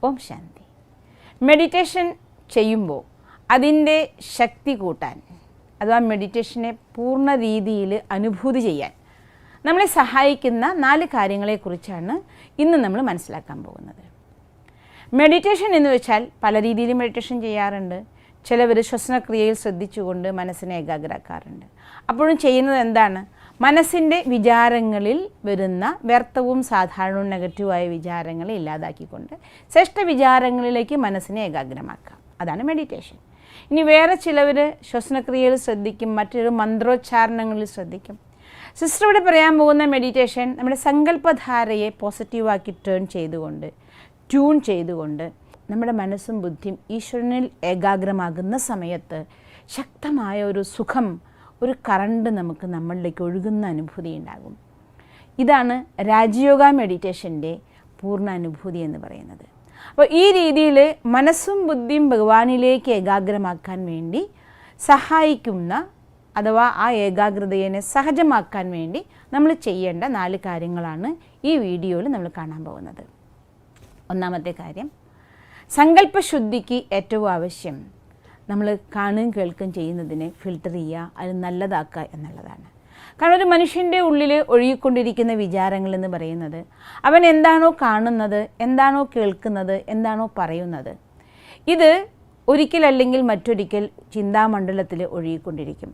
Om Shanti. Meditation ചെയ്യുമ്പോൾ അതിൻ്റെ ശക്തി കൂട്ടാൻ അഥവാ മെഡിറ്റേഷനെ പൂർണ്ണ രീതിയിൽ അനുഭൂതി ചെയ്യാൻ നമ്മളെ സഹായിക്കുന്ന 4 കാര്യങ്ങളെക്കുറിച്ചാണ് ഇന്ന് നമ്മൾ മനസ്സിലാക്കാൻ പോകുന്നത്. മെഡിറ്റേഷൻ എന്ന് വെച്ചാൽ പല രീതിയിൽ മെഡിറ്റേഷൻ ചെയ്യാറുണ്ട്. ചിലവർ ശ്വസനക്രിയയിൽ ശ്രദ്ധിച്ചുകൊണ്ട് മനസ്സിനെ ഏകാഗ്രമാക്കാറുണ്ട്. അപ്പോഴും ചെയ്യുന്നത് എന്താണ്? മനസ്സിൻ്റെ വിചാരങ്ങളിൽ വരുന്ന വ്യർത്ഥവും സാധാരണവും നെഗറ്റീവായ വിചാരങ്ങളെ ഇല്ലാതാക്കിക്കൊണ്ട് ശ്രേഷ്ഠ വിചാരങ്ങളിലേക്ക് മനസ്സിനെ ഏകാഗ്രമാക്കാം. അതാണ് മെഡിറ്റേഷൻ. ഇനി വേറെ ചിലവർ ശ്വസനക്രിയയിൽ ശ്രദ്ധിക്കും, മറ്റൊരു മന്ത്രോച്ചാരണങ്ങളിൽ ശ്രദ്ധിക്കും. സിസ്റ്റർ ഇവിടെ പറയാൻ പോകുന്ന മെഡിറ്റേഷൻ നമ്മുടെ സങ്കല്പധാരയെ പോസിറ്റീവാക്കി ട്യൂൺ ചെയ്തുകൊണ്ട് നമ്മുടെ മനസ്സും ബുദ്ധിയും ഈശ്വരനിൽ ഏകാഗ്രമാകുന്ന സമയത്ത് ശക്തമായ ഒരു സുഖം, ഒരു കറണ്ട് നമുക്ക് നമ്മളിലേക്ക് ഒഴുകുന്ന അനുഭൂതി ഉണ്ടാകും. ഇതാണ് രാജയോഗ മെഡിറ്റേഷൻ്റെ പൂർണ്ണ അനുഭൂതി എന്ന് പറയുന്നത്. അപ്പോൾ ഈ രീതിയിൽ മനസ്സും ബുദ്ധിയും ഭഗവാനിലേക്ക് ഏകാഗ്രമാക്കാൻ വേണ്ടി സഹായിക്കുന്ന അഥവാ ആ ഏകാഗ്രതയെ സഹജമാക്കാൻ വേണ്ടി നമ്മൾ ചെയ്യേണ്ട 4 കാര്യങ്ങളാണ് ഈ വീഡിയോയിൽ നമ്മൾ കാണാൻ പോകുന്നത്. ഒന്നാമത്തെ കാര്യം, സങ്കല്പശുദ്ധിക്ക് ഏറ്റവും ആവശ്യം നമ്മൾ കാണുകയും കേൾക്കുകയും ചെയ്യുന്നതിനെ ഫിൽട്ടർ ചെയ്യുക, അത് നല്ലതാക്കുക എന്നുള്ളതാണ്. കാരണം ഒരു മനുഷ്യൻ്റെ ഉള്ളിൽ ഒഴുകിക്കൊണ്ടിരിക്കുന്ന വിചാരങ്ങൾ എന്ന് പറയുന്നത് അവൻ എന്താണോ കാണുന്നത്, എന്താണോ കേൾക്കുന്നത്, എന്താണോ പറയുന്നത്, ഇത് ഒരിക്കലല്ലെങ്കിൽ മറ്റൊരിക്കൽ ചിന്താമണ്ഡലത്തിൽ ഒഴുകിക്കൊണ്ടിരിക്കും.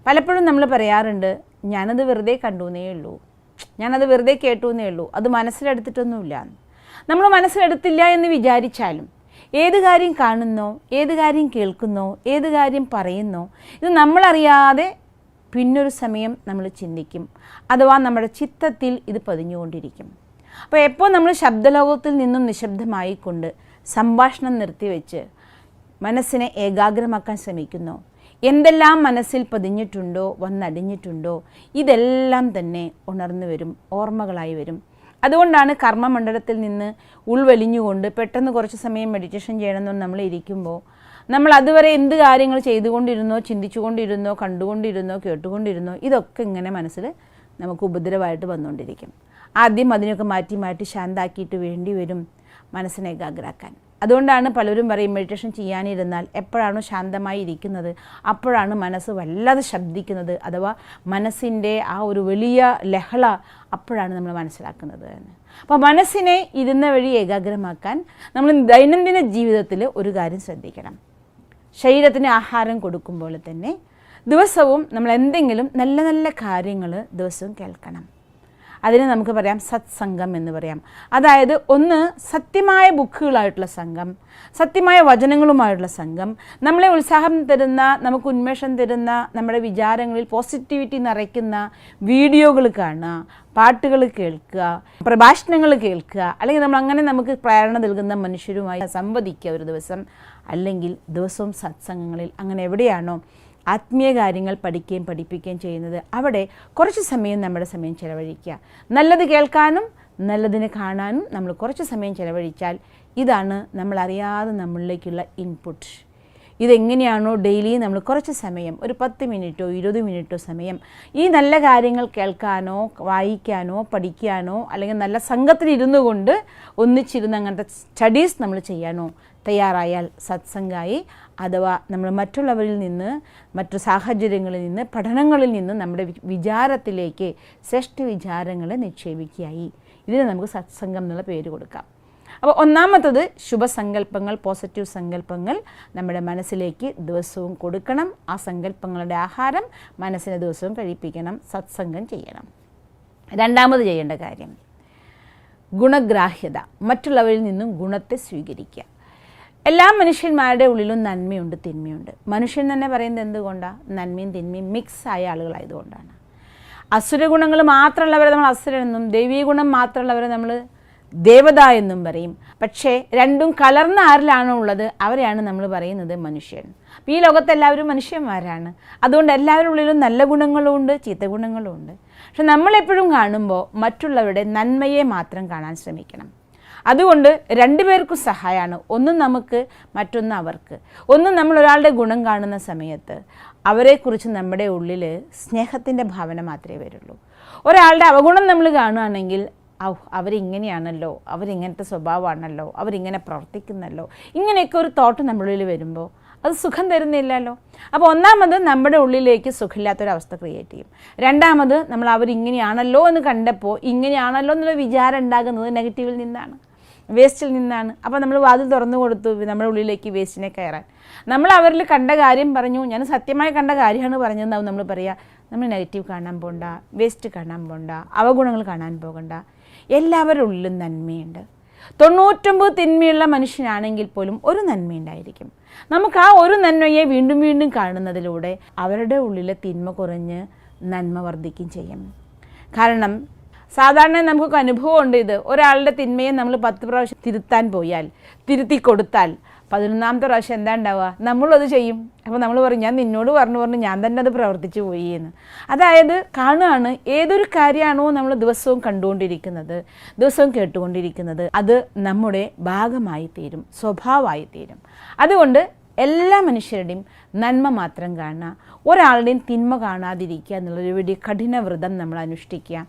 പലപ്പോഴും നമ്മൾ പറയാറുണ്ട്, ഞാനത് വെറുതെ കണ്ടുവെന്നേ ഉള്ളൂ, ഞാനത് വെറുതെ കേട്ടുവെന്നേ ഉള്ളൂ, അത് മനസ്സിലെടുത്തിട്ടൊന്നുമില്ല. നമ്മൾ മനസ്സിലെടുത്തില്ല എന്ന് വിചാരിച്ചാലും ഏത് കാര്യം കാണുന്നോ, ഏത് കാര്യം കേൾക്കുന്നോ, ഏത് കാര്യം പറയുന്നോ, ഇത് നമ്മളറിയാതെ പിന്നൊരു സമയം നമ്മൾ ചിന്തിക്കും, അഥവാ നമ്മുടെ ചിത്തത്തിൽ ഇത് പതിഞ്ഞുകൊണ്ടിരിക്കും. അപ്പോൾ എപ്പോൾ നമ്മൾ ശബ്ദലോകത്തിൽ നിന്നും നിശബ്ദമായിക്കൊണ്ട് സംഭാഷണം നിർത്തിവെച്ച് മനസ്സിനെ ഏകാഗ്രമാക്കാൻ ശ്രമിക്കുന്നോ, എന്തെല്ലാം മനസ്സിൽ പതിഞ്ഞിട്ടുണ്ടോ, വന്നടിഞ്ഞിട്ടുണ്ടോ, ഇതെല്ലാം തന്നെ ഉണർന്നു വരും, ഓർമ്മകളായി വരും. അതുകൊണ്ടാണ് കർമ്മമണ്ഡലത്തിൽ നിന്ന് ഉൾവലിഞ്ഞുകൊണ്ട് പെട്ടെന്ന് കുറച്ച് സമയം മെഡിറ്റേഷൻ ചെയ്യണമെന്ന് നമ്മൾ ഇരിക്കുമ്പോൾ നമ്മൾ അതുവരെ എന്ത് കാര്യങ്ങൾ ചെയ്തുകൊണ്ടിരുന്നോ, ചിന്തിച്ചുകൊണ്ടിരുന്നോ, കണ്ടുകൊണ്ടിരുന്നോ, കേട്ടുകൊണ്ടിരുന്നോ, ഇതൊക്കെ ഇങ്ങനെ മനസ്സിൽ നമുക്ക് ഉപദ്രവമായിട്ട് വന്നുകൊണ്ടിരിക്കും. ആദ്യം അതിനൊക്കെ മാറ്റി ശാന്താക്കിയിട്ട് വേണ്ടി വരും മനസ്സിനെ ഏകാഗ്രമാക്കാൻ. അതുകൊണ്ടാണ് പലരും പറയും, മെഡിറ്റേഷൻ ചെയ്യാനിരുന്നാൽ എപ്പോഴാണോ ശാന്തമായി ഇരിക്കുന്നത് അപ്പോഴാണ് മനസ്സ് വല്ലാതെ ശബ്ദിക്കുന്നത്, അഥവാ മനസ്സിൻ്റെ ആ ഒരു വലിയ ലഹള അപ്പോഴാണ് നമ്മൾ മനസ്സിലാക്കുന്നത് എന്ന്. അപ്പോൾ മനസ്സിനെ ഇരുന്ന വഴി ഏകാഗ്രമാക്കാൻ നമ്മൾ ദൈനംദിന ജീവിതത്തിൽ ഒരു കാര്യം ശ്രദ്ധിക്കണം. ശരീരത്തിന് ആഹാരം കൊടുക്കുമ്പോൾ തന്നെ ദിവസവും നമ്മൾ എന്തെങ്കിലും നല്ല നല്ല കാര്യങ്ങൾ ദിവസവും കേൾക്കണം. അതിന് നമുക്ക് പറയാം സത്സംഗം എന്ന് പറയാം. അതായത് ഒന്ന് സത്യമായ ബുക്കുകളായിട്ടുള്ള സംഘം, സത്യമായ വചനങ്ങളുമായിട്ടുള്ള സംഘം, നമ്മളെ ഉത്സാഹം തരുന്ന, നമുക്ക് ഉന്മേഷം തരുന്ന, നമ്മുടെ വിചാരങ്ങളിൽ പോസിറ്റിവിറ്റി നിറയ്ക്കുന്ന വീഡിയോകൾ കാണുക, പാട്ടുകൾ കേൾക്കുക, പ്രഭാഷണങ്ങൾ കേൾക്കുക, അല്ലെങ്കിൽ നമുക്ക് പ്രേരണ നൽകുന്ന മനുഷ്യരുമായി സംവദിക്കുക ഒരു ദിവസം, അല്ലെങ്കിൽ ദിവസവും സത്സംഗങ്ങളിൽ അങ്ങനെ എവിടെയാണോ ആത്മീയ കാര്യങ്ങൾ പഠിക്കുകയും പഠിപ്പിക്കുകയും ചെയ്യുന്നത് അവിടെ കുറച്ച് സമയം നമ്മുടെ സമയം ചിലവഴിക്കുക. നല്ലത് കേൾക്കാനും നല്ലതിനെ കാണാനും നമ്മൾ കുറച്ച് സമയം ചിലവഴിച്ചാൽ ഇതാണ് നമ്മളറിയാതെ നമ്മളിലേക്കുള്ള ഇൻപുട്ട്. ഇതെങ്ങനെയാണോ ഡെയിലി നമ്മൾ കുറച്ച് സമയം, ഒരു 10 മിനിറ്റോ 20 മിനിറ്റോ സമയം ഈ നല്ല കാര്യങ്ങൾ കേൾക്കാനോ വായിക്കാനോ പഠിക്കാനോ അല്ലെങ്കിൽ നല്ല സംഘത്തിലിരുന്നു കൊണ്ട് ഒന്നിച്ചിരുന്ന് അങ്ങനത്തെ സ്റ്റഡീസ് നമ്മൾ ചെയ്യാനോ തയ്യാറായാൽ സത്സംഗമായി, അഥവാ നമ്മൾ മറ്റുള്ളവരിൽ നിന്ന്, മറ്റു സാഹചര്യങ്ങളിൽ നിന്ന്, പഠനങ്ങളിൽ നിന്ന് നമ്മുടെ വിചാരത്തിലേക്ക് ശ്രേഷ്ഠ വിചാരങ്ങളെ നിക്ഷേപിക്കുകയായി. ഇതിന് നമുക്ക് സത്സംഗം എന്നുള്ള പേര് കൊടുക്കാം. അപ്പോൾ ഒന്നാമത്തത് ശുഭസങ്കല്പങ്ങൾ, പോസിറ്റീവ് സങ്കല്പങ്ങൾ നമ്മുടെ മനസ്സിലേക്ക് ദിവസവും കൊടുക്കണം. ആ സങ്കല്പങ്ങളുടെ ആഹാരം മനസ്സിനെ ദിവസവും കഴിപ്പിക്കണം, സത്സംഗം ചെയ്യണം. രണ്ടാമത് ചെയ്യേണ്ട കാര്യം ഗുണഗ്രാഹ്യത, മറ്റുള്ളവരിൽ നിന്നും ഗുണത്തെ സ്വീകരിക്കുക. എല്ലാ മനുഷ്യന്മാരുടെ ഉള്ളിലും നന്മയുണ്ട്, തിന്മയുണ്ട്. മനുഷ്യൻ തന്നെ പറയുന്നത് എന്തുകൊണ്ടാണ്? നന്മയും തിന്മയും മിക്സ് ആയ ആളുകളായതുകൊണ്ടാണ്. അസുരഗുണങ്ങൾ മാത്രമുള്ളവരെ നമ്മൾ അസുരനെന്നും ദൈവീയ ഗുണം മാത്രമുള്ളവരെ നമ്മൾ ദേവത എന്നും പറയും. പക്ഷേ രണ്ടും കലർന്ന ആരിലാണോ ഉള്ളത് അവരെയാണ് നമ്മൾ പറയുന്നത് മനുഷ്യൻ. അപ്പോൾ ഈ ലോകത്തെല്ലാവരും മനുഷ്യന്മാരാണ്. അതുകൊണ്ട് എല്ലാവരുടെ ഉള്ളിലും നല്ല ഗുണങ്ങളും ഉണ്ട്, ചീത്ത ഗുണങ്ങളും ഉണ്ട്. പക്ഷെ നമ്മളെപ്പോഴും കാണുമ്പോൾ മറ്റുള്ളവരുടെ നന്മയെ മാത്രം കാണാൻ ശ്രമിക്കണം. അതുകൊണ്ട് രണ്ടുപേർക്കും സഹായമാണ്. ഒന്ന് നമുക്ക്, മറ്റൊന്ന് അവർക്ക്. ഒന്ന് നമ്മൾ ഒരാളുടെ ഗുണം കാണുന്ന സമയത്ത് അവരെക്കുറിച്ച് നമ്മുടെ ഉള്ളിൽ സ്നേഹത്തിൻ്റെ ഭാവന മാത്രമേ വരുള്ളൂ. ഒരാളുടെ അവഗുണം നമ്മൾ കാണുകയാണെങ്കിൽ അവരിങ്ങനെയാണല്ലോ, അവരിങ്ങനത്തെ സ്വഭാവമാണല്ലോ, അവരിങ്ങനെ പ്രവർത്തിക്കുന്നല്ലോ, ഇങ്ങനെയൊക്കെ ഒരു തോട്ട് നമ്മുടെ ഉള്ളിൽ വരുമ്പോൾ അത് സുഖം തരുന്നില്ലല്ലോ. അപ്പോൾ ഒന്നാമത് നമ്മുടെ ഉള്ളിലേക്ക് സുഖമില്ലാത്തൊരവസ്ഥ ക്രിയേറ്റ് ചെയ്യും. രണ്ടാമത് നമ്മൾ അവരിങ്ങനെയാണല്ലോ എന്ന് കണ്ടപ്പോൾ ഇങ്ങനെയാണല്ലോ എന്നുള്ള വിചാരം ഉണ്ടാകുന്നത് നെഗറ്റീവിൽ നിന്നാണ്, വേസ്റ്റിൽ നിന്നാണ്. അപ്പോൾ നമ്മൾ വാതിൽ തുറന്നു കൊടുത്തു നമ്മുടെ ഉള്ളിലേക്ക് വേസ്റ്റിനെ കയറാൻ. നമ്മൾ അവരിൽ കണ്ട കാര്യം പറഞ്ഞു, ഞാൻ സത്യമായി കണ്ട കാര്യമാണ് പറഞ്ഞതെന്നാവും നമ്മൾ പറയുക. നമ്മൾ നെഗറ്റീവ് കാണാൻ പോകണ്ട, വേസ്റ്റ് കാണാൻ പോകണ്ട, അവഗുണങ്ങൾ കാണാൻ പോകണ്ട. എല്ലാവരുടെ ഉള്ളിലും നന്മയുണ്ട്. 99 തിന്മയുള്ള മനുഷ്യനാണെങ്കിൽ പോലും ഒരു നന്മയുണ്ടായിരിക്കും. നമുക്ക് ആ ഒരു നന്മയെ വീണ്ടും വീണ്ടും കാണുന്നതിലൂടെ അവരുടെ ഉള്ളിലെ തിന്മ കുറഞ്ഞ് നന്മ വർദ്ധിക്കുകയും ചെയ്യും. കാരണം സാധാരണ നമുക്കൊക്കെ അനുഭവമുണ്ട്. ഇത് ഒരാളുടെ തിന്മയെ നമ്മൾ 10 പ്രാവശ്യം തിരുത്താൻ പോയാൽ, തിരുത്തി കൊടുത്താൽ 11ാമത്തെ പ്രാവശ്യം എന്താ ഉണ്ടാവുക? നമ്മളത് ചെയ്യും. അപ്പോൾ നമ്മൾ പറയും, ഞാൻ നിന്നോട് പറഞ്ഞു ഞാൻ തന്നെ അത് പ്രവർത്തിച്ചു പോയി എന്ന്. അതായത് കാണുകയാണ്, ഏതൊരു കാര്യമാണോ നമ്മൾ ദിവസവും കണ്ടുകൊണ്ടിരിക്കുന്നത്, ദിവസവും കേട്ടുകൊണ്ടിരിക്കുന്നത്, അത് നമ്മുടെ ഭാഗമായി തീരും, സ്വഭാവമായി തീരും. അതുകൊണ്ട് എല്ലാ മനുഷ്യരുടെയും നന്മ മാത്രം കാണുക, ഒരാളുടെയും തിന്മ കാണാതിരിക്കുക എന്നുള്ളൊരു വലിയ കഠിന വ്രതം നമ്മൾ അനുഷ്ഠിക്കുക,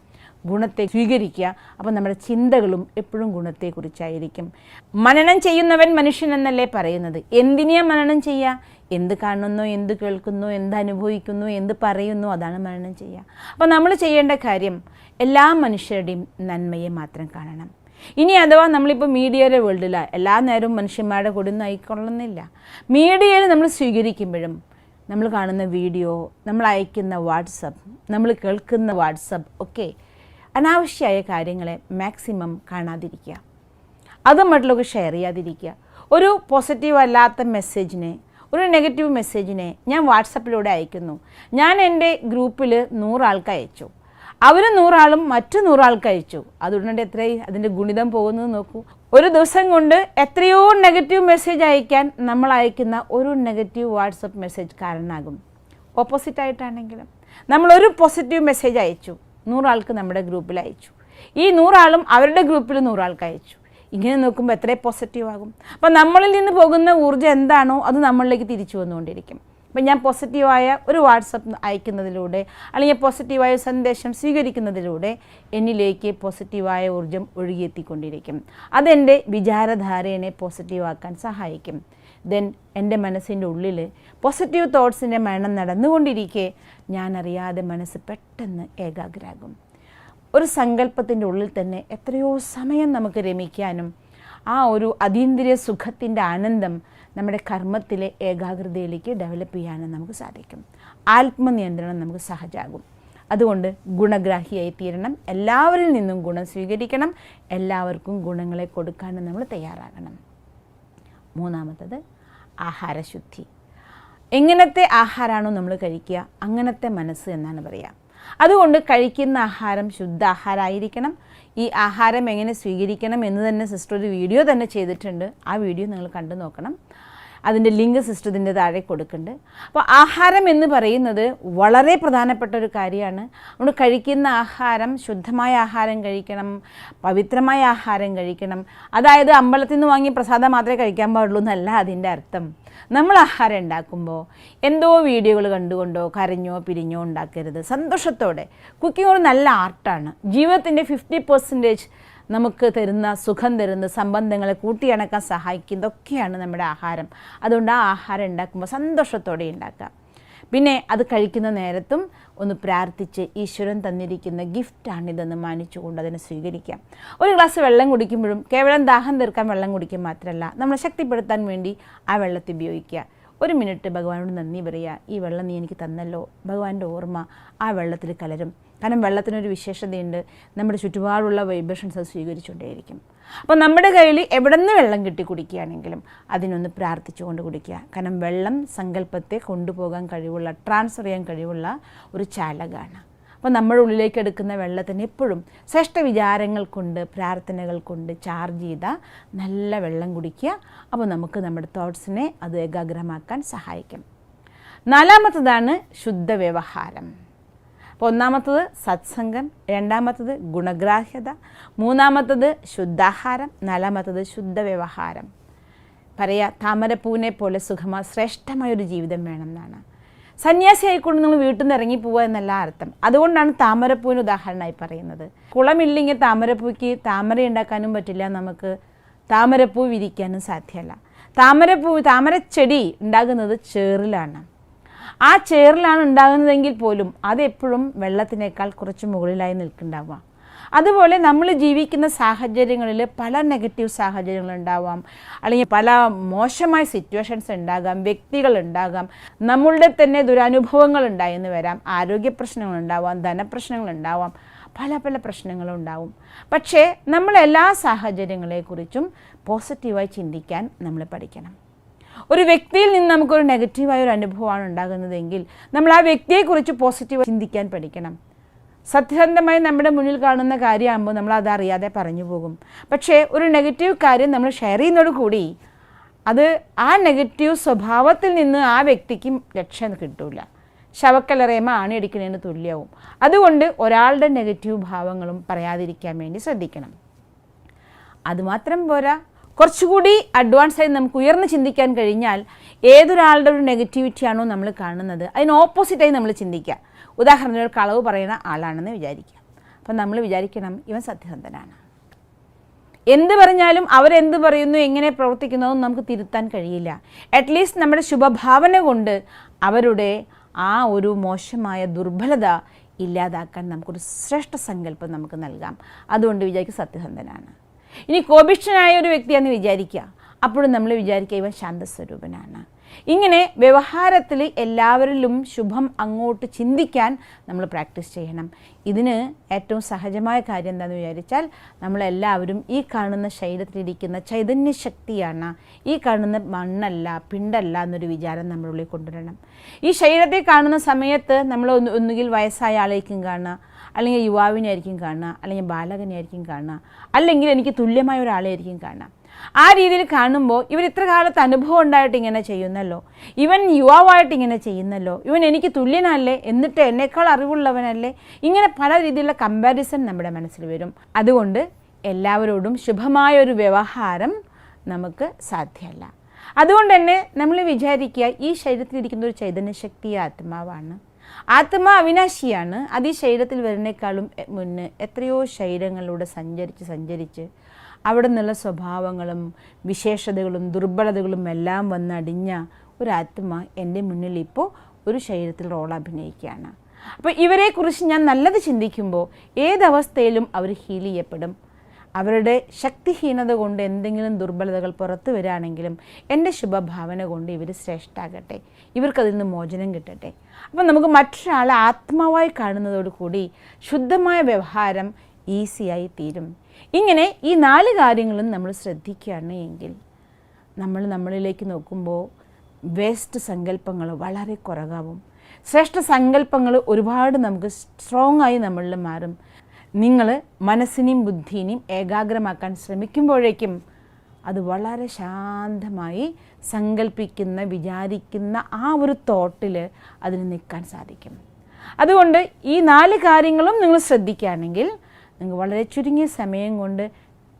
ഗുണത്തെ സ്വീകരിക്കുക. അപ്പോൾ നമ്മുടെ ചിന്തകളും എപ്പോഴും ഗുണത്തെക്കുറിച്ചായിരിക്കും. മനനം ചെയ്യുന്നവൻ മനുഷ്യൻ എന്നല്ലേ പറയുന്നത്. എന്തിനെയാ മനനം ചെയ്യുക? എന്ത് കാണുന്നു, എന്ത് കേൾക്കുന്നു, എന്ത് അനുഭവിക്കുന്നു, എന്ത് പറയുന്നു, അതാണ് മനനം ചെയ്യുക. അപ്പോൾ നമ്മൾ ചെയ്യേണ്ട കാര്യം എല്ലാ മനുഷ്യരുടെയും നന്മയെ മാത്രം കാണണം. ഇനി അഥവാ നമ്മളിപ്പോൾ മീഡിയയുടെ വേൾഡിലാണ്, എല്ലാ നേരവും മനുഷ്യന്മാരുടെ കൂടെ ഒന്നും ആയിക്കൊള്ളുന്നില്ല. മീഡിയയിൽ നമ്മൾ സ്വീകരിക്കുമ്പോഴും നമ്മൾ കാണുന്ന വീഡിയോ, നമ്മൾ അയക്കുന്ന വാട്സപ്പ്, നമ്മൾ കേൾക്കുന്ന വാട്സപ്പ് ഒക്കെ അനാവശ്യമായ കാര്യങ്ങളെ മാക്സിമം കാണാതിരിക്കുക, അത് മറ്റുള്ളവർക്ക് ഷെയർ ചെയ്യാതിരിക്കുക. ഒരു പോസിറ്റീവ് അല്ലാത്ത മെസ്സേജിനെ, ഒരു നെഗറ്റീവ് മെസ്സേജിനെ ഞാൻ വാട്സപ്പിലൂടെ അയക്കുന്നു. ഞാൻ എൻ്റെ ഗ്രൂപ്പിൽ 100 ആൾക്ക് അയച്ചു, അവർ 100 ആളും മറ്റു 100 ആൾക്ക് അയച്ചു. അതുകൊണ്ട് എത്രയും അതിൻ്റെ ഗുണിതം പോകുന്നത് നോക്കൂ. ഒരു ദിവസം കൊണ്ട് എത്രയോ നെഗറ്റീവ് മെസ്സേജ് അയക്കാൻ നമ്മൾ അയക്കുന്ന ഒരു നെഗറ്റീവ് വാട്സപ്പ് മെസ്സേജ് കാരണമാകും. ഓപ്പോസിറ്റായിട്ടാണെങ്കിലും നമ്മളൊരു പോസിറ്റീവ് മെസ്സേജ് അയച്ചു, 100 ആൾക്ക് നമ്മുടെ ഗ്രൂപ്പിൽ അയച്ചു, ഈ 100 ആളും അവരുടെ ഗ്രൂപ്പിൽ 100 ആൾക്ക് അയച്ചു. ഇങ്ങനെ നോക്കുമ്പോൾ എത്രയും പോസിറ്റീവ് ആകും. അപ്പോൾ നമ്മളിൽ നിന്ന് പോകുന്ന ഊർജ്ജം എന്താണോ അത് നമ്മളിലേക്ക് തിരിച്ചു വന്നുകൊണ്ടിരിക്കും. അപ്പം ഞാൻ പോസിറ്റീവായ ഒരു വാട്സപ്പ് അയക്കുന്നതിലൂടെ, അല്ലെങ്കിൽ പോസിറ്റീവായ സന്ദേശം സ്വീകരിക്കുന്നതിലൂടെ എന്നിലേക്ക് പോസിറ്റീവായ ഊർജ്ജം ഒഴുകിയെത്തിക്കൊണ്ടിരിക്കും. അതെൻ്റെ വിചാരധാരയെ പോസിറ്റീവാക്കാൻ സഹായിക്കും. ദെൻ എൻ്റെ മനസ്സിൻ്റെ ഉള്ളിൽ പോസിറ്റീവ് തോട്ട്സിൻ്റെ മരണം നടന്നുകൊണ്ടിരിക്കെ ഞാനറിയാതെ മനസ്സ് പെട്ടെന്ന് ഏകാഗ്രമാകും. ഒരു സങ്കല്പത്തിൻ്റെ ഉള്ളിൽ തന്നെ എത്രയോ സമയം നമുക്ക് രമിക്കാനും ആ ഒരു അതീന്ദ്രിയ സുഖത്തിൻ്റെ ആനന്ദം നമ്മുടെ കർമ്മത്തിലെ ഏകാഗ്രതയിലേക്ക് ഡെവലപ്പ് ചെയ്യാനും നമുക്ക് സാധിക്കും. ആത്മനിയന്ത്രണം നമുക്ക് സഹജമാകും. അതുകൊണ്ട് ഗുണഗ്രാഹിയായി തീരണം, എല്ലാവരിൽ നിന്നും ഗുണം സ്വീകരിക്കണം, എല്ലാവർക്കും ഗുണങ്ങളെ കൊടുക്കാനും നമ്മൾ തയ്യാറാകണം. മൂന്നാമത്തത് ആഹാരശുദ്ധി. എങ്ങനത്തെ ആഹാരമാണോ നമ്മൾ കഴിക്കുക അങ്ങനത്തെ മനസ്സ് എന്നാണ് പറയുക. അതുകൊണ്ട് കഴിക്കുന്ന ആഹാരം ശുദ്ധാഹാരമായിരിക്കണം. ഈ ആഹാരം എങ്ങനെ സ്വീകരിക്കണം എന്ന് തന്നെ സിസ്റ്റർ ഒരു വീഡിയോ തന്നെ ചെയ്തിട്ടുണ്ട്. ആ വീഡിയോ നിങ്ങൾ കണ്ടു നോക്കണം. അതിൻ്റെ ലിങ്ക് സിസ്റ്റർ ഇതിൻ്റെ താഴെ കൊടുക്കുന്നുണ്ട്. അപ്പോൾ ആഹാരം എന്ന് പറയുന്നത് വളരെ പ്രധാനപ്പെട്ട ഒരു കാര്യമാണ്. നമ്മൾ കഴിക്കുന്ന ആഹാരം ശുദ്ധമായ ആഹാരം കഴിക്കണം, പവിത്രമായ ആഹാരം കഴിക്കണം. അതായത് അമ്പലത്തിൽ നിന്ന് വാങ്ങിയ പ്രസാദം മാത്രമേ കഴിക്കാൻ പാടുള്ളൂ എന്നല്ല അതിൻ്റെ അർത്ഥം. നമ്മൾ ആഹാരം ഉണ്ടാക്കുമ്പോൾ എന്തോ വീഡിയോകൾ കണ്ടുകൊണ്ടോ കരഞ്ഞോ പിരിഞ്ഞോ ഉണ്ടാക്കരുത്. സന്തോഷത്തോടെ. കുക്കിംഗ് ഒരു നല്ല ആർട്ടാണ്. ജീവിതത്തിൻ്റെ 50% നമുക്ക് തരുന്ന സുഖം തരുന്ന സംബന്ധങ്ങളെ കൂട്ടിയണക്കാൻ സഹായിക്കുന്നതൊക്കെയാണ് നമ്മുടെ ആഹാരം. അതുകൊണ്ട് ആ ആഹാരം ഉണ്ടാക്കുമ്പോൾ സന്തോഷത്തോടെ ഉണ്ടാക്കുക. പിന്നെ അത് കഴിക്കുന്ന നേരത്തും ഒന്ന് പ്രാർത്ഥിച്ച് ഈശ്വരൻ തന്നിരിക്കുന്ന ഗിഫ്റ്റാണിതെന്ന് മാനിച്ചുകൊണ്ട് അതിനെ സ്വീകരിക്കാം. ഒരു ഗ്ലാസ് വെള്ളം കുടിക്കുമ്പോഴും കേവലം ദാഹം തീർക്കാൻ വെള്ളം കുടിക്കുക മാത്രമല്ല, നമ്മളെ ശക്തിപ്പെടുത്താൻ വേണ്ടി ആ വെള്ളത്തെ ഉപയോഗിക്കുക. 1 മിനിറ്റ് ഭഗവാനോട് നന്ദി പറയുക. ഈ വെള്ളം നീ എനിക്ക് തന്നല്ലോ, ഭഗവാന്റെ ഓർമ്മ ആ വെള്ളത്തിൽ കലരും. കാരണം വെള്ളത്തിനൊരു വിശേഷതയുണ്ട്, നമ്മുടെ ചുറ്റുപാടുള്ള വൈബ്രേഷൻസ് അത് സ്വീകരിച്ചുകൊണ്ടേയിരിക്കും. അപ്പോൾ നമ്മുടെ കയ്യിൽ എവിടെ നിന്ന് വെള്ളം കിട്ടി കുടിക്കുകയാണെങ്കിലും അതിനൊന്ന് പ്രാർത്ഥിച്ചുകൊണ്ട് കുടിക്കുക. കാരണം വെള്ളം സങ്കല്പത്തെ കൊണ്ടുപോകാൻ കഴിവുള്ള, ട്രാൻസ്ഫർ ചെയ്യാൻ കഴിവുള്ള ഒരു ചാലകമാണ്. അപ്പോൾ നമ്മുടെ ഉള്ളിലേക്ക് എടുക്കുന്ന വെള്ളത്തിന് എപ്പോഴും ശ്രേഷ്ഠ വിചാരങ്ങൾ കൊണ്ട്, പ്രാർത്ഥനകൾ കൊണ്ട് ചാർജ് ചെയ്ത നല്ല വെള്ളം കുടിക്കുക. അപ്പോൾ നമുക്ക് നമ്മുടെ തോട്ട്സിനെ അത് ഏകാഗ്രമാക്കാൻ സഹായിക്കും. 4മത്തതാണ് ശുദ്ധ വ്യവഹാരം. അപ്പോൾ 1മത്തത് സത്സംഗം, 2മത്തത് ഗുണഗ്രാഹ്യത, 3മത്തത് ശുദ്ധാഹാരം, 4മത്തത് ശുദ്ധ വ്യവഹാരം. പറയാ താമരപ്പൂവിനെ പോലെ ശ്രേഷ്ഠമായൊരു ജീവിതം വേണം എന്നാണ്. സന്യാസിയായിക്കൊണ്ട് നിങ്ങൾ വീട്ടിൽ നിന്ന് ഇറങ്ങി പോവുക എന്നല്ല അർത്ഥം. അതുകൊണ്ടാണ് താമരപ്പൂവിന് ഉദാഹരണമായി പറയുന്നത്. കുളമില്ലെങ്കിൽ താമരപ്പൂയ്ക്ക് താമര ഉണ്ടാക്കാനും പറ്റില്ല, നമുക്ക് താമരപ്പൂ വിരിക്കാനും സാധ്യമല്ല. താമരച്ചെടി ഉണ്ടാകുന്നത് ചേറിലാണ്. ആ ചേറിലാണ് ഉണ്ടാകുന്നതെങ്കിൽ പോലും അതെപ്പോഴും വെള്ളത്തിനേക്കാൾ കുറച്ച് മുകളിലായി നിൽക്കുന്നുണ്ടാവുക. അതുപോലെ നമ്മൾ ജീവിക്കുന്ന സാഹചര്യങ്ങളിൽ പല നെഗറ്റീവ് സാഹചര്യങ്ങളുണ്ടാവാം, അല്ലെങ്കിൽ പല മോശമായ സിറ്റുവേഷൻസ് ഉണ്ടാകാം, വ്യക്തികളുണ്ടാകാം, നമ്മളുടെ തന്നെ ദുരനുഭവങ്ങൾ ഉണ്ടായെന്ന് വരാം, ആരോഗ്യ പ്രശ്നങ്ങളുണ്ടാവാം, ധനപ്രശ്നങ്ങളുണ്ടാവാം, പല പല പ്രശ്നങ്ങളും ഉണ്ടാവും. പക്ഷേ നമ്മൾ എല്ലാ സാഹചര്യങ്ങളെക്കുറിച്ചും പോസിറ്റീവായി ചിന്തിക്കാൻ നമ്മൾ പഠിക്കണം. ഒരു വ്യക്തിയിൽ നിന്ന് നമുക്കൊരു നെഗറ്റീവായൊരു അനുഭവമാണ് ഉണ്ടാകുന്നതെങ്കിൽ നമ്മൾ ആ വ്യക്തിയെക്കുറിച്ച് പോസിറ്റീവായി ചിന്തിക്കാൻ പഠിക്കണം. സത്യസന്ധമായി നമ്മുടെ മുന്നിൽ കാണുന്ന കാര്യമാകുമ്പോൾ നമ്മൾ അതറിയാതെ പറഞ്ഞു പോകും. പക്ഷേ ഒരു നെഗറ്റീവ് കാര്യം നമ്മൾ ഷെയർ ചെയ്യുന്നതോടുകൂടി അത് ആ നെഗറ്റീവ് സ്വഭാവത്തിൽ നിന്ന് ആ വ്യക്തിക്ക് രക്ഷ കിട്ടില്ല. ശവക്കലറയുമ്പോൾ ആണിയടിക്കുന്നതിന് തുല്യവും. അതുകൊണ്ട് ഒരാളുടെ നെഗറ്റീവ് ഭാവങ്ങളും പറയാതിരിക്കാൻ വേണ്ടി ശ്രദ്ധിക്കണം. അതുമാത്രം പോരാ, കുറച്ചുകൂടി അഡ്വാൻസായി നമുക്ക് ഉയർന്ന് ചിന്തിക്കാൻ കഴിഞ്ഞാൽ ഏതൊരാളുടെ ഒരു നെഗറ്റിവിറ്റിയാണോ നമ്മൾ കാണുന്നത് അതിന് ഓപ്പോസിറ്റായി നമ്മൾ ചിന്തിക്കുക. ഉദാഹരണത്തിന് ഒരു കളവ് പറയുന്ന ആളാണെന്ന് വിചാരിക്കുക. അപ്പം നമ്മൾ വിചാരിക്കണം ഇവൻ സത്യസന്ധനാണ്. എന്ത് പറഞ്ഞാലും അവരെന്ത് പറയുന്നു, എങ്ങനെ പ്രവർത്തിക്കുന്നതും നമുക്ക് തിരുത്താൻ കഴിയില്ല. അറ്റ്ലീസ്റ്റ് നമ്മുടെ ശുഭഭാവന കൊണ്ട് അവരുടെ ആ ഒരു മോശമായ ദുർബലത ഇല്ലാതാക്കാൻ നമുക്കൊരു ശ്രേഷ്ഠ സങ്കല്പം നമുക്ക് നൽകാം. അതുകൊണ്ട് വിചാരിക്കുക സത്യസന്ധനാണ്. ഇനി കോപിഷ്ഠനായ ഒരു വ്യക്തിയാണെന്ന് വിചാരിക്കുക, അപ്പോഴും നമ്മൾ വിചാരിക്കുക ഇവൻ ശാന്തസ്വരൂപനാണ്. ഇങ്ങനെ വ്യവഹാരത്തിൽ എല്ലാവരിലും ശുഭം അങ്ങോട്ട് ചിന്തിക്കാൻ നമ്മൾ പ്രാക്ടീസ് ചെയ്യണം. ഇതിന് ഏറ്റവും സഹജമായ കാര്യം എന്താണെന്ന് വിചാരിച്ചാൽ നമ്മളെല്ലാവരും ഈ കാണുന്ന ശരീരത്തിലിരിക്കുന്ന ചൈതന്യശക്തിയാണ്, ഈ കാണുന്ന മണ്ണല്ല പിണ്ടല്ല എന്നൊരു വിചാരം നമ്മളുള്ളിൽ കൊണ്ടുവരണം. ഈ ശരീരത്തെ കാണുന്ന സമയത്ത് നമ്മൾ ഒന്നുകിൽ വയസ്സായ ആളേക്കും കാണുക, അല്ലെങ്കിൽ യുവാവിനെ ആയിരിക്കും കാണുക, അല്ലെങ്കിൽ ബാലകനെ ആയിരിക്കും കാണുക, അല്ലെങ്കിൽ എനിക്ക് തുല്യമായ ഒരാളെ ആയിരിക്കും കാണുക. ആ രീതിയിൽ കാണുമ്പോൾ ഇവൻ ഇത്ര കാലത്ത് അനുഭവം ഉണ്ടായിട്ട് ഇങ്ങനെ ചെയ്യുന്നല്ലോ, ഇവൻ യുവാവായിട്ട് ഇങ്ങനെ ചെയ്യുന്നല്ലോ, ഇവൻ എനിക്ക് തുല്യനല്ലേ, എന്നിട്ട് എന്നേക്കാൾ അറിവുള്ളവനല്ലേ, ഇങ്ങനെ പല രീതിയിലുള്ള കമ്പാരിസൺ നമ്മുടെ മനസ്സിൽ വരും. അതുകൊണ്ട് എല്ലാവരോടും ശുഭമായൊരു വ്യവഹാരം നമുക്ക് സാധ്യമല്ല. അതുകൊണ്ട് തന്നെ നമ്മൾ വിചാരിക്കുക ഈ ശരീരത്തിലിരിക്കുന്ന ഒരു ചൈതന്യശക്തി ആത്മാവാണ്. ആത്മാ അവിനാശിയാണ്. അത് ഈ ശരീരത്തിൽ വരുന്നേക്കാളും മുന്നേ എത്രയോ ശരീരങ്ങളിലൂടെ സഞ്ചരിച്ച് അവിടെ നിന്നുള്ള സ്വഭാവങ്ങളും വിശേഷതകളും ദുർബലതകളും എല്ലാം വന്നടിഞ്ഞ ഒരു ആത്മ എൻ്റെ മുന്നിൽ ഇപ്പോൾ ഒരു ശരീരത്തിൽ റോൾ അഭിനയിക്കുകയാണ്. അപ്പോൾ ഇവരെക്കുറിച്ച് ഞാൻ നല്ലത് ചിന്തിക്കുമ്പോൾ ഏതവസ്ഥയിലും അവർ ഹീൽ ചെയ്യപ്പെടും. അവരുടെ ശക്തിഹീനത കൊണ്ട് എന്തെങ്കിലും ദുർബലതകൾ പുറത്തു വരികയാണെങ്കിലും എൻ്റെ ശുഭഭാവന കൊണ്ട് ഇവർ ശ്രേഷ്ഠാകട്ടെ, ഇവർക്കതിൽ നിന്ന് മോചനം കിട്ടട്ടെ. അപ്പം നമുക്ക് മറ്റൊരാളെ ആത്മാവായി കാണുന്നതോടുകൂടി ശുദ്ധമായ വ്യവഹാരം ഈസിയായി തീരും. ഇങ്ങനെ ഈ 4 കാര്യങ്ങളും നമ്മൾ ശ്രദ്ധിക്കുകയാണ് എങ്കിൽ നമ്മളിലേക്ക് നോക്കുമ്പോൾ വേസ്റ്റ് സങ്കല്പങ്ങൾ വളരെ കുറവാകും. ശ്രേഷ്ഠ സങ്കല്പങ്ങൾ ഒരുപാട് നമുക്ക് സ്ട്രോങ് ആയി നമ്മളിൽ മാറും. നിങ്ങൾ മനസ്സിനെയും ബുദ്ധിനെയും ഏകാഗ്രമാക്കാൻ ശ്രമിക്കുമ്പോഴേക്കും അത് വളരെ ശാന്തമായി സങ്കല്പിക്കുന്ന വിചാരിക്കുന്ന ആ ഒരു തോട്ടിൽ അതിന് നിൽക്കാൻ സാധിക്കും. അതുകൊണ്ട് ഈ 4 കാര്യങ്ങളും നിങ്ങൾ ശ്രദ്ധിക്കുകയാണെങ്കിൽ നിങ്ങൾക്ക് വളരെ ചുരുങ്ങിയ സമയം കൊണ്ട്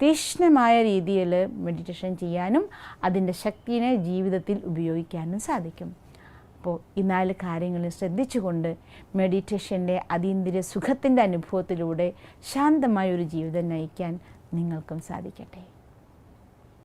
തീക്ഷ്ണമായ രീതിയിൽ മെഡിറ്റേഷൻ ചെയ്യാനും അതിൻ്റെ ശക്തിയെ ജീവിതത്തിൽ ഉപയോഗിക്കാനും സാധിക്കും. അപ്പോൾ ഈ 4 കാര്യങ്ങൾ ശ്രദ്ധിച്ചുകൊണ്ട് മെഡിറ്റേഷൻ്റെ അതീന്ദ്രിയ സുഖത്തിൻ്റെ അനുഭവത്തിലൂടെ ശാന്തമായൊരു ജീവിതം നയിക്കാൻ നിങ്ങൾക്കും സാധിക്കട്ടെ.